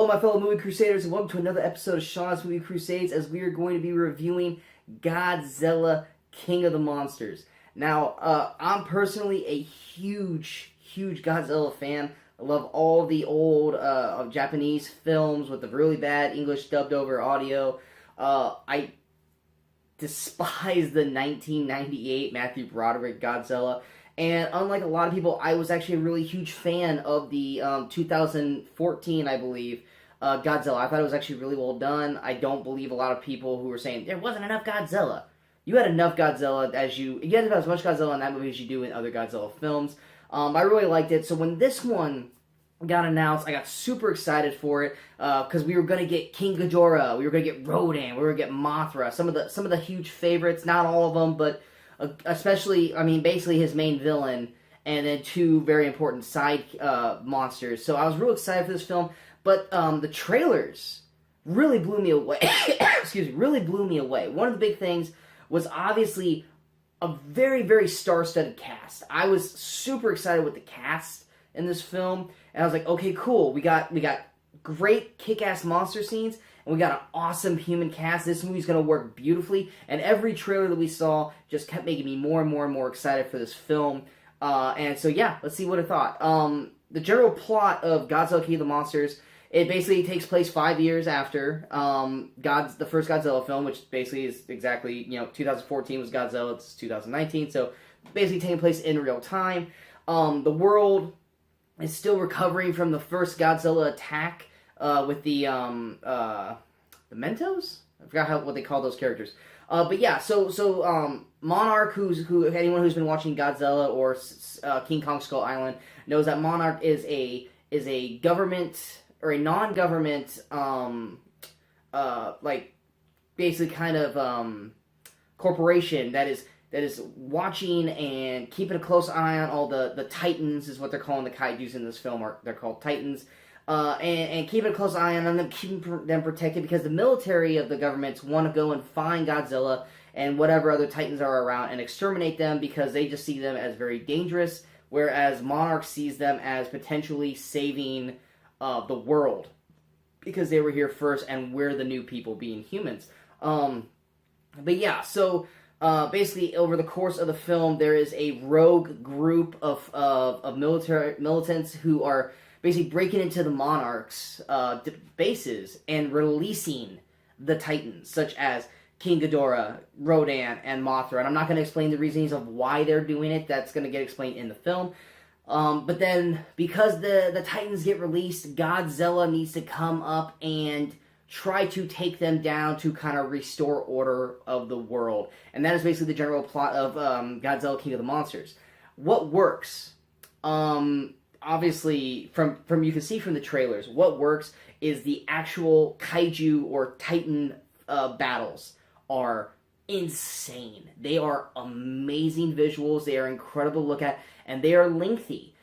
Hello, my fellow movie crusaders, and welcome to another episode of Sean's Movie Crusades, as we are going to be reviewing Godzilla, King of the Monsters. Now, I'm personally a huge Godzilla fan. I love all the old Japanese films with the really bad English dubbed over audio. I despise the 1998 Matthew Broderick Godzilla. And unlike a lot of people, I was actually a really huge fan of the 2014, I believe, Godzilla. I thought it was actually really well done. I don't believe a lot of people who were saying, there wasn't enough Godzilla. You had enough Godzilla you had about as much Godzilla in that movie as you do in other Godzilla films. I really liked it. So when this one got announced, I got super excited for it, because we were going to get King Ghidorah, we were going to get Rodan, we were going to get Mothra, some of the huge favorites, not all of them, but especially, basically his main villain, and then two very important side monsters. So I was real excited for this film, but the trailers really blew me away. Excuse me, really blew me away. One of the big things was obviously a very star-studded cast. I was super excited with the cast in this film, and I was like, okay, cool. We got great kick-ass monster scenes, and we got an awesome human cast. This movie's going to work beautifully, and every trailer that we saw just kept making me more and more excited for this film. And so, yeah, let's see what I thought. The general plot of Godzilla, King of the Monsters, it basically takes place 5 years after the first Godzilla film, which basically is exactly, 2014 was Godzilla, it's 2019, so basically taking place in real time. The world is still recovering from the first Godzilla attack, with the Mentos? I forgot what they call those characters. But yeah, so Monarch, anyone who's been watching Godzilla or King Kong Skull Island knows that Monarch is a government or a non-government basically kind of corporation that is watching and keeping a close eye on all the Titans, is what they're calling the kaijus in this film. They're called Titans. And keeping a close eye on them, keeping them protected, because the military of the governments want to go and find Godzilla and whatever other Titans are around and exterminate them, because they just see them as very dangerous, whereas Monarch sees them as potentially saving the world, because they were here first and we're the new people, being humans. But yeah, so basically over the course of the film, there is a rogue group of militants who are basically breaking into the Monarch's bases and releasing the Titans, such as King Ghidorah, Rodan, and Mothra. And I'm not going to explain the reasons of why they're doing it. That's going to get explained in the film. But then, because the Titans get released, Godzilla needs to come up and try to take them down to kind of restore order of the world. And that is basically the general plot of Godzilla, King of the Monsters. What works? Obviously, from you can see from the trailers, what works is the actual kaiju or titan battles are insane. They are amazing visuals. They are incredible to look at, and they are lengthy.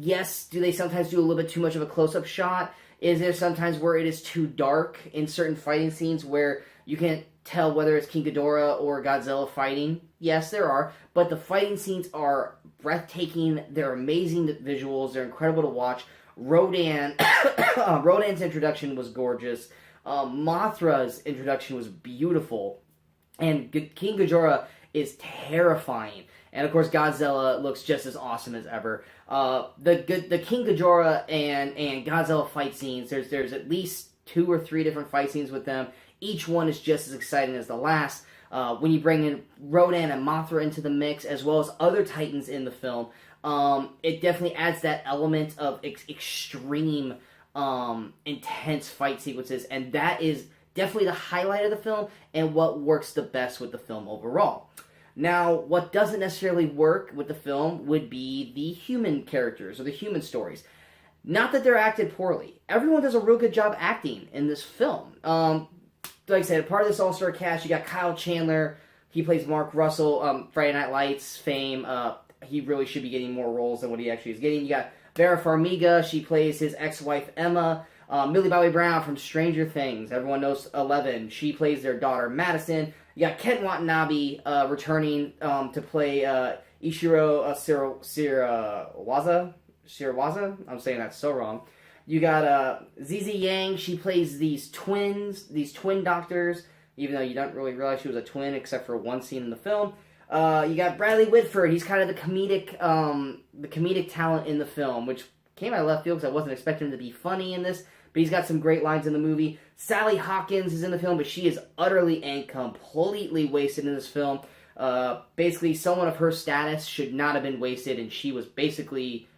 Yes, do they sometimes do a little bit too much of a close-up shot? Is there sometimes where it is too dark in certain fighting scenes where you can't tell whether it's King Ghidorah or Godzilla fighting? Yes, there are, but the fighting scenes are breathtaking. They're amazing visuals. They're incredible to watch. Rodan's introduction was gorgeous. Mothra's introduction was beautiful, and King Ghidorah is terrifying. And of course, Godzilla looks just as awesome as ever. The King Ghidorah and Godzilla fight scenes, there's at least 2 or 3 different fight scenes with them. Each one is just as exciting as the last. When you bring in Rodan and Mothra into the mix, as well as other Titans in the film, it definitely adds that element of extreme, intense fight sequences, and that is definitely the highlight of the film and what works the best with the film overall. Now, what doesn't necessarily work with the film would be the human characters or the human stories. Not that they're acted poorly. Everyone does a real good job acting in this film. Like I said, part of this all-star cast, you got Kyle Chandler. He plays Mark Russell, Friday Night Lights fame. He really should be getting more roles than what he actually is getting. You got Vera Farmiga. She plays his ex-wife, Emma. Millie Bobby Brown from Stranger Things. Everyone knows Eleven. She plays their daughter, Madison. You got Ken Watanabe returning to play Ishiro Shirawaza. I'm saying that so wrong. You got Zizi Yang. She plays these twin doctors, even though you don't really realize she was a twin except for one scene in the film. You got Bradley Whitford. He's kind of the comedic talent in the film, which came out of left field because I wasn't expecting him to be funny in this, but he's got some great lines in the movie. Sally Hawkins is in the film, but she is utterly and completely wasted in this film. Basically, someone of her status should not have been wasted, and she was basically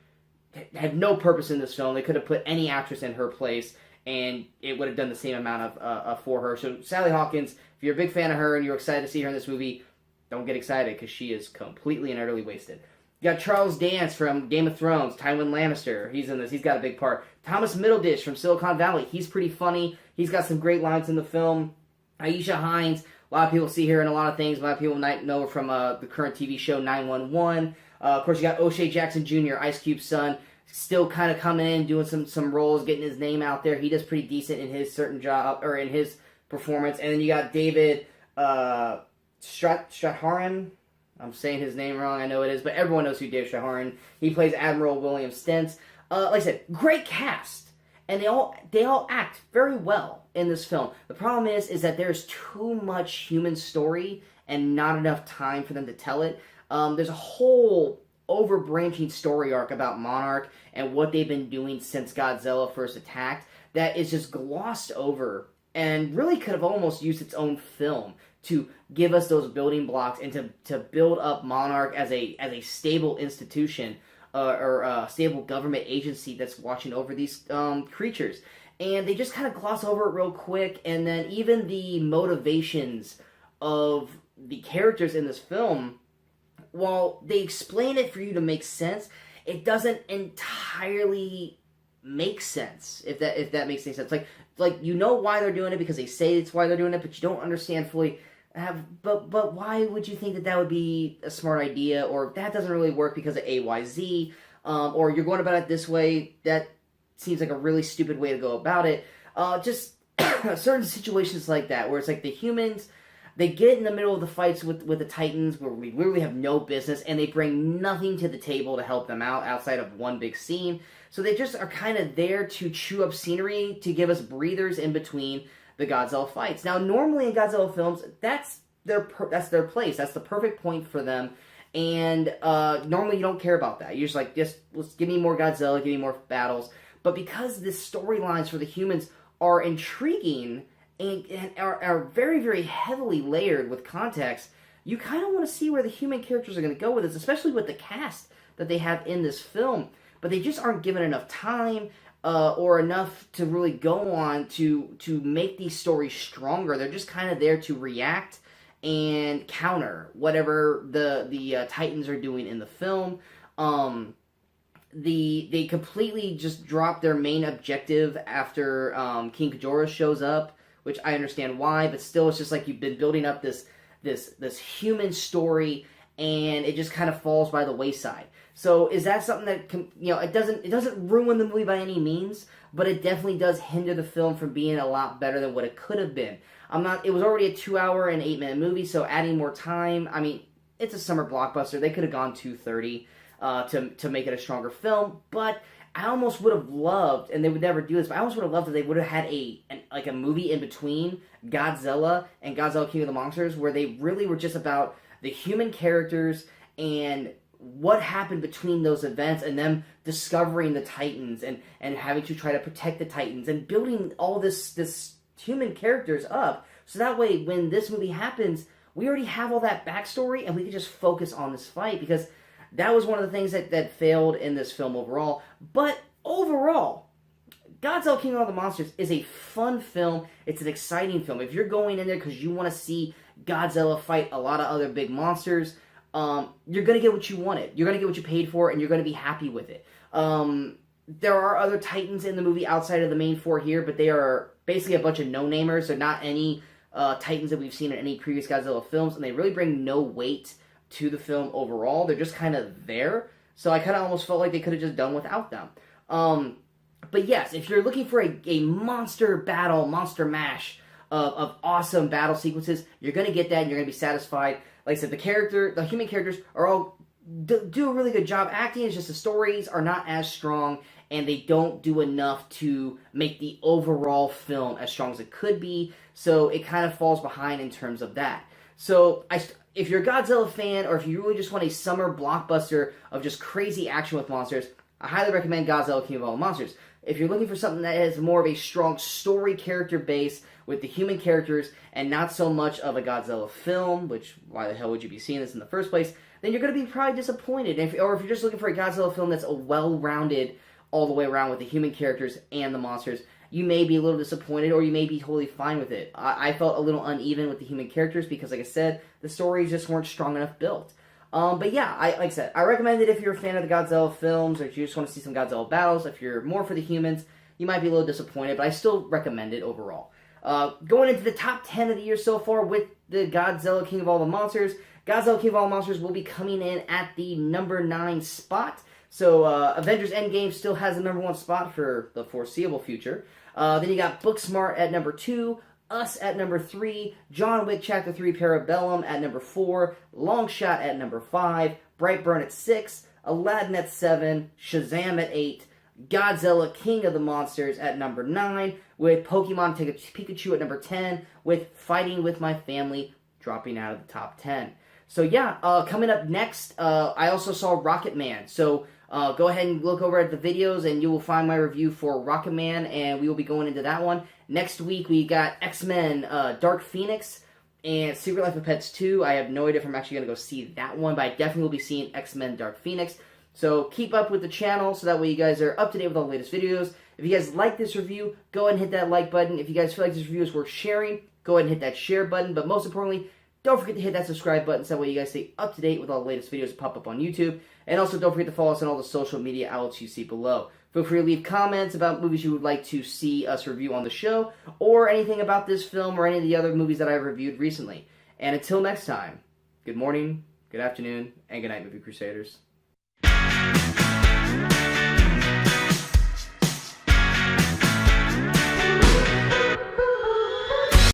had no purpose in this film. They could have put any actress in her place, and it would have done the same amount of for her. So Sally Hawkins, if you're a big fan of her and you're excited to see her in this movie, don't get excited because she is completely and utterly wasted. You got Charles Dance from Game of Thrones, Tywin Lannister. He's in this. He's got a big part. Thomas Middleditch from Silicon Valley. He's pretty funny. He's got some great lines in the film. Aisha Hines. A lot of people see her in a lot of things. A lot of people might know her from the current TV show 911. Of course, you got O'Shea Jackson Jr., Ice Cube's son, still kind of coming in, doing some roles, getting his name out there. He does pretty decent in his certain job, or in his performance. And then you got David Strathairn. I'm saying his name wrong, I know it is, but everyone knows who David Strathairn. He plays Admiral William Stentz. Like I said, great cast, and they all act very well in this film. The problem is that there's too much human story and not enough time for them to tell it. There's a whole overbranching story arc about Monarch and what they've been doing since Godzilla first attacked that is just glossed over and really could have almost used its own film to give us those building blocks and to build up Monarch as a stable institution or a stable government agency that's watching over these creatures. And they just kind of gloss over it real quick, and then even the motivations of the characters in this film, while they explain it for you to make sense, it doesn't entirely make sense, if that makes any sense. Like you know why they're doing it because they say it's why they're doing it, but you don't understand fully. But why would you think that would be a smart idea, or that doesn't really work because of AYZ, or you're going about it this way, that seems like a really stupid way to go about it. Just certain situations like that, where it's like the humans, they get in the middle of the fights with the Titans, where we really have no business, and they bring nothing to the table to help them out outside of one big scene. So they just are kind of there to chew up scenery, to give us breathers in between the Godzilla fights. Now, normally in Godzilla films, that's their place. That's the perfect point for them. And normally you don't care about that. You're just like, let's give me more Godzilla, give me more battles. But because the storylines for the humans are intriguing and are very, very heavily layered with context, you kind of want to see where the human characters are going to go with this, especially with the cast that they have in this film. But they just aren't given enough time or enough to really go on to make these stories stronger. They're just kind of there to react and counter whatever the Titans are doing in the film. They completely just drop their main objective after King Ghidorah shows up, which I understand why, but still it's just like you've been building up this human story, and it just kind of falls by the wayside. So is that something that it doesn't ruin the movie by any means, but it definitely does hinder the film from being a lot better than what it could have been. It was already a 2-hour and 8-minute movie, so adding more time, I mean, it's a summer blockbuster. They could have gone 2:30 to make it a stronger film, but I almost would have loved, and they would never do this, but I almost would have loved that they would have had a movie in between Godzilla and Godzilla King of the Monsters, where they really were just about the human characters and what happened between those events, and them discovering the Titans and having to try to protect the Titans and building all this human characters up, so that way when this movie happens, we already have all that backstory and we can just focus on this fight, because that was one of the things that failed in this film overall. But overall, Godzilla King of the Monsters is a fun film. It's an exciting film. If you're going in there because you want to see Godzilla fight a lot of other big monsters, you're going to get what you wanted. You're going to get what you paid for, and you're going to be happy with it. There are other Titans in the movie outside of the main four here, but they are basically a bunch of no-namers. They're not any Titans that we've seen in any previous Godzilla films, and they really bring no weight to the film overall. They're just kind of there. So I kind of almost felt like they could have just done without them. But yes, if you're looking for a monster battle, monster mash of awesome battle sequences, you're going to get that and you're going to be satisfied. Like I said, the human characters are all do a really good job acting. It's just the stories are not as strong, and they don't do enough to make the overall film as strong as it could be, so it kind of falls behind in terms of that. So if you're a Godzilla fan, or if you really just want a summer blockbuster of just crazy action with monsters, I highly recommend Godzilla King of All the Monsters. If you're looking for something that has more of a strong story character base with the human characters and not so much of a Godzilla film, which why the hell would you be seeing this in the first place, then you're going to be probably disappointed. Or if you're just looking for a Godzilla film that's a well-rounded all the way around with the human characters and the monsters, you may be a little disappointed, or you may be totally fine with it. I felt a little uneven with the human characters because, like I said, the stories just weren't strong enough built. But yeah, like I said, I recommend it if you're a fan of the Godzilla films, or if you just want to see some Godzilla battles. If you're more for the humans, you might be a little disappointed, but I still recommend it overall. Going into the top 10 of the year so far with the Godzilla King of All the Monsters, Godzilla King of All the Monsters will be coming in at the number 9 spot. So Avengers Endgame still has the number 1 spot for the foreseeable future. Then you got Booksmart at number 2, Us at number 3, John Wick Chapter 3 Parabellum at number 4, Long Shot at number 5, Brightburn at 6, Aladdin at 7, Shazam at 8, Godzilla King of the Monsters at number 9, with Pokemon Pikachu at number 10, with Fighting With My Family dropping out of the top 10. So yeah, coming up next, I also saw Rocketman. So go ahead and look over at the videos, and you will find my review for Rocketman, and we will be going into that one. Next week, we got X-Men Dark Phoenix and Secret Life of Pets 2. I have no idea if I'm actually going to go see that one, but I definitely will be seeing X-Men Dark Phoenix. So keep up with the channel so that way you guys are up to date with all the latest videos. If you guys like this review, go ahead and hit that like button. If you guys feel like this review is worth sharing, go ahead and hit that share button. But most importantly, don't forget to hit that subscribe button so that way you guys stay up to date with all the latest videos that pop up on YouTube. And also don't forget to follow us on all the social media outlets you see below. Feel free to leave comments about movies you would like to see us review on the show, or anything about this film or any of the other movies that I've reviewed recently. And until next time, good morning, good afternoon, and good night, Movie Crusaders.